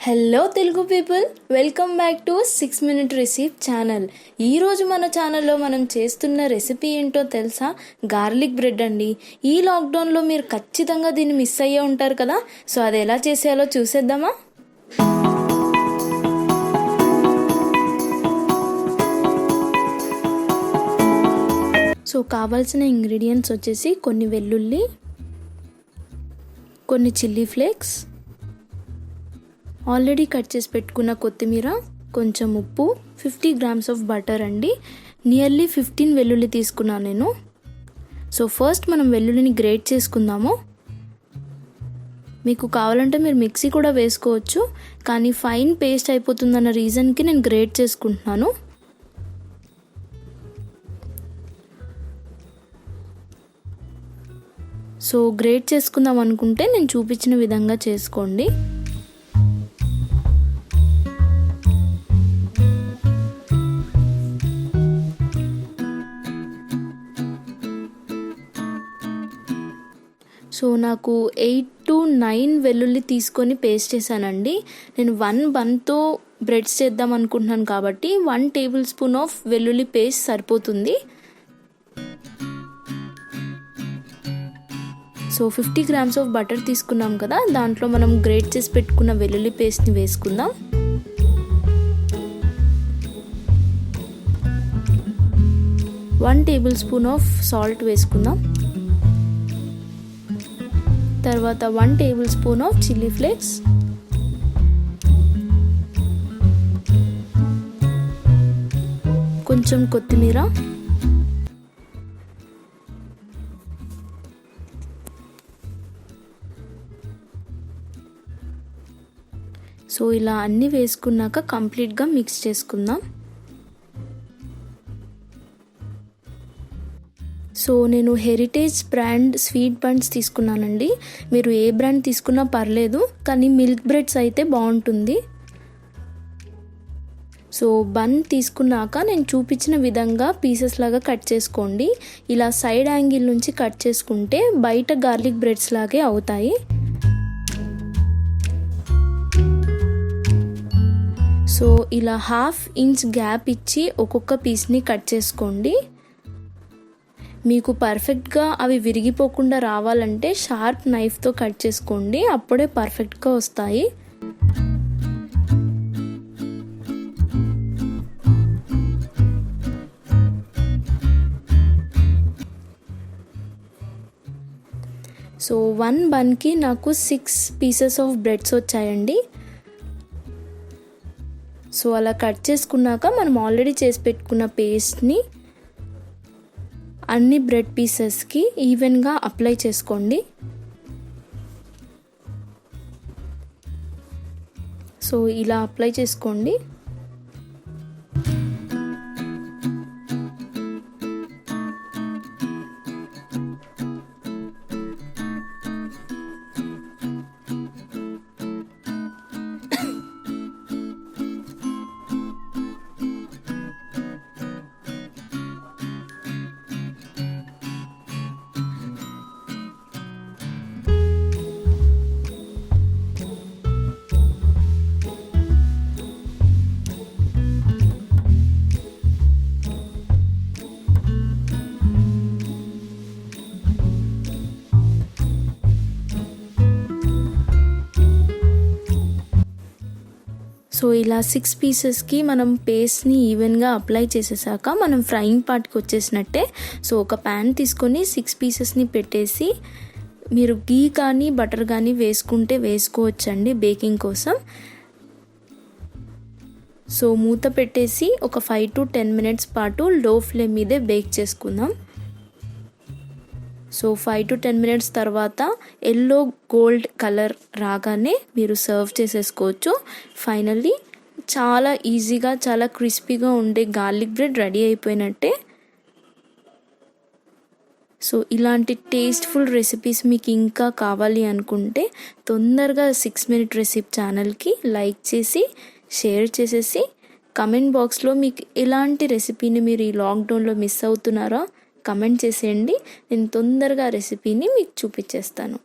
Hello Telugu people, welcome back to 6 Minute recipe channel. ఈరోజు మన ఛానల్లో మనం చేస్తున్న రెసిపీ ఏంటో తెలుసా? గార్లిక్ బ్రెడ్ అండి. ఈ లాక్డౌన్లో మీరు ఖచ్చితంగా దీన్ని మిస్ అయ్యే ఉంటారు కదా. సో అది ఎలా చేసేయాలో చూసేద్దామా? సో కావాల్సిన ఇంగ్రీడియంట్స్ వచ్చేసి కొన్ని వెల్లుల్లి, కొన్ని చిల్లీ ఫ్లేక్స్, ఆల్రెడీ కట్ చేసి పెట్టుకున్న కొత్తిమీర, కొంచెం ఉప్పు, 50 grams ఆఫ్ బటర్ అండి. నియర్లీ 15 వెల్లుల్లి తీసుకున్నాను నేను. సో ఫస్ట్ మనం వెల్లుల్లిని గ్రేట్ చేసుకుందాము. మీకు కావాలంటే మీరు మిక్సీ కూడా వేసుకోవచ్చు, కానీ ఫైన్ పేస్ట్ అయిపోతుందన్న రీజన్కి నేను గ్రేట్ చేసుకుంటున్నాను. సో గ్రేట్ చేసుకుందాం అనుకుంటే నేను చూపించిన విధంగా చేసుకోండి. సో నాకు 8 to 9 వెల్లుల్లి తీసుకొని పేస్ట్ చేశానండి. నేను 1 బన్తో బ్రెడ్స్ చేద్దాం అనుకుంటున్నాను కాబట్టి 1 tablespoon ఆఫ్ వెల్లుల్లి పేస్ట్ సరిపోతుంది. సో 50 grams ఆఫ్ బటర్ తీసుకున్నాం కదా, దాంట్లో మనం గ్రేట్ చేసి పెట్టుకున్న వెల్లుల్లి పేస్ట్ని వేసుకుందాం. వన్ tablespoon ఆఫ్ సాల్ట్ వేసుకుందాం. తర్వాత 1 tablespoon ఆఫ్ చిల్లీ ఫ్లేక్స్, కొంచెం కొత్తిమీర, సో ఇలా అన్నీ వేసుకున్నాక కంప్లీట్గా మిక్స్ చేసుకుందాం. సో నేను హెరిటేజ్ బ్రాండ్ స్వీట్ బన్స్ తీసుకున్నానండి. మీరు ఏ బ్రాండ్ తీసుకున్నా పర్లేదు, కానీ మిల్క్ బ్రెడ్స్ అయితే బాగుంటుంది. సో బన్ తీసుకున్నాక నేను చూపించిన విధంగా పీసెస్ లాగా కట్ చేసుకోండి. ఇలా సైడ్ యాంగిల్ నుంచి కట్ చేసుకుంటే బయట గార్లిక్ బ్రెడ్స్ లాగే అవుతాయి. సో ఇలా 1/2 inch గ్యాప్ ఇచ్చి ఒక్కొక్క పీస్ని కట్ చేసుకోండి. మీకు పర్ఫెక్ట్గా అవి విరిగిపోకుండా రావాలంటే షార్ప్ నైఫ్తో కట్ చేసుకోండి, అప్పుడే పర్ఫెక్ట్గా వస్తాయి. సో 1 బన్కి నాకు 6 pieces ఆఫ్ బ్రెడ్స్ వచ్చాయండి. సో అలా కట్ చేసుకున్నాక మనం ఆల్రెడీ చేసి పెట్టుకున్న పేస్ట్ని అన్ని బ్రెడ్ పీసెస్కి ఈవెన్గా అప్లై చేసుకోండి. సో ఇలా అప్లై చేసుకోండి. సో ఇలా 6 పీసెస్కి మనం పేస్ట్ని ఈవెన్గా అప్లై చేసేసాక మనం ఫ్రైయింగ్ పార్ట్కి వచ్చేసినట్టే. సో ఒక ప్యాన్ తీసుకొని 6 పీసెస్ని పెట్టేసి మీరు గీ కానీ బటర్ కానీ వేసుకుంటే వేసుకోవచ్చండి బేకింగ్ కోసం. సో మూత పెట్టేసి ఒక 5 to 10 minutes పాటు లో ఫ్లేమ్ మీదే బేక్ చేసుకుందాం. సో 5 to 10 minutes తర్వాత ఎల్లో గోల్డ్ కలర్ రాగానే మీరు సర్వ్ చేసేసుకోవచ్చు. ఫైనల్లీ చాలా ఈజీగా చాలా క్రిస్పీగా ఉండే గార్లిక్ బ్రెడ్ రెడీ అయిపోయినట్టే. సో ఇలాంటి టేస్ట్ఫుల్ రెసిపీస్ మీకు ఇంకా కావాలి అనుకుంటే తొందరగా 6 Minute రెసిపీ ఛానల్కి లైక్ చేసి షేర్ చేసేసి కమెంట్ బాక్స్లో మీకు ఎలాంటి రెసిపీని మీరు ఈ లాక్డౌన్లో మిస్ అవుతున్నారో కమెంట్ చేసేయండి. నేను తొందరగా రెసిపీని మీకు చూపించేస్తాను.